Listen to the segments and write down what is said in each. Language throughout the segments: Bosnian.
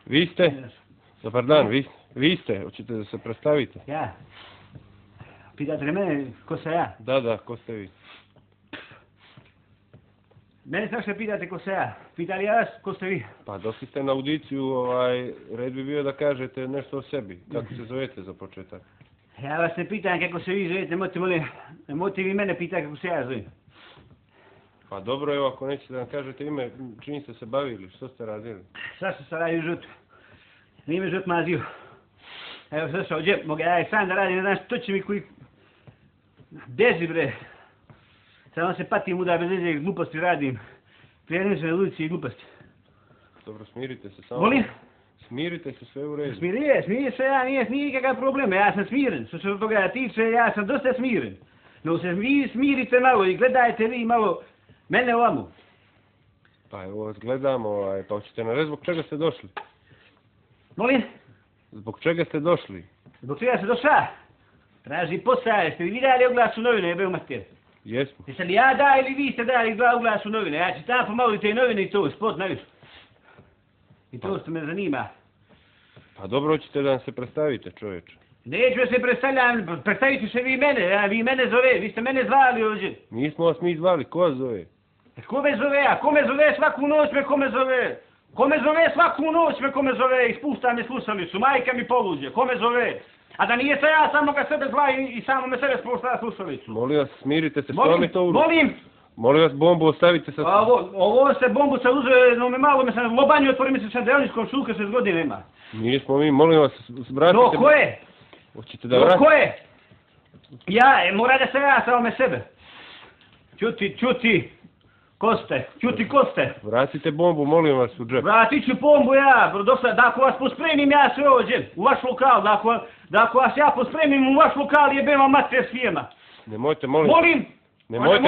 Vi ste? Dobar dan, vi ste, hoćete da se predstavite? Ja? Pitate li mene ko sam ja? Da, ko ste vi? Mene sad što pitate ko sam ja? Pitali ja vas ko ste vi? Pa došli ste na audiciju, red bi bio da kažete nešto o sebi. Kako se zovete za početak? Ja vas ne pitam kako se vi zovete, nemojte vi mene pitati kako se ja zovem. Pa dobro, evo, ako nećete da nam kažete ime, čini ste se bavili, što ste radili? Sad što sam radio žut. Nije me žut mazio. Evo sad što ovdje, mogu ja i sam da radim, ne znam što će mi koji... Bezi bre. Samo se patim udar bez veze, gluposti radim. Prijedim se na ulici i gluposti. Dobro, smirite se samo. Molim? Smirite se, sve u redu. Smiri se ja, nije nikakav problem, ja sam smiren. Što se od toga tiče, ja sam dosta smiren. No se vi smirite malo i gledajte vi malo mene ovamo. Pa evo vas gledamo, pa hoćete nam reći zbog čega ste došli? Molim? Zbog čega ste došli? Zbog čega se došla? Traži posao, jeste li vi dali oglas u novine, jebe u mater? Jesmo. Jeste li ja da ili vi ste dali dva oglas u novine? Ja ću tamo pomalo te novine i to, sport najviše. I to što me zanima. Pa dobro, hoćete da nam se predstavite, čovječe. Neću da se predstavljam, predstavite se vi mene, a vi mene zove, vi ste mene zvali ovdje. Nismo vas mi zvali, ko vas zove? Ko me zove, a ko me zove svaku noć me ko me zove? Ko me zove svaku noć me ko me zove, ispušta me slušalicu, majka mi poluđe, ko me zove? A da nije se ja samo ga sebe zva i samo me sebe spušta slušalicu. Molim vas, smirite se, što vam je to u ruku? Molim! Molim vas, bombu ostavite sa... Ovo se bombu sad uzeo, no me malo me sam lobanju, otvori mi se sa Delničkom šulka 6 godina ima. Nismo mi, molim vas, vratite... No, ko je? Hoćete da vratite? No, ko je? Ja, mora da se ja samo sebe. Čuti, ko ste? Vratite bombu, molim vas, u džep. Vratit ću bombu ja, dosta, da ako vas pospremim ja sve ovdje, u vaš lokal, da ako vas ja pospremim u vaš lokal jebem vam mater svijema. Nemojte, molim vas. Molim! Nemoj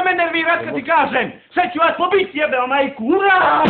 me nervirat kad ti kažem! Sve ću vas pobiti jebem majku, ura!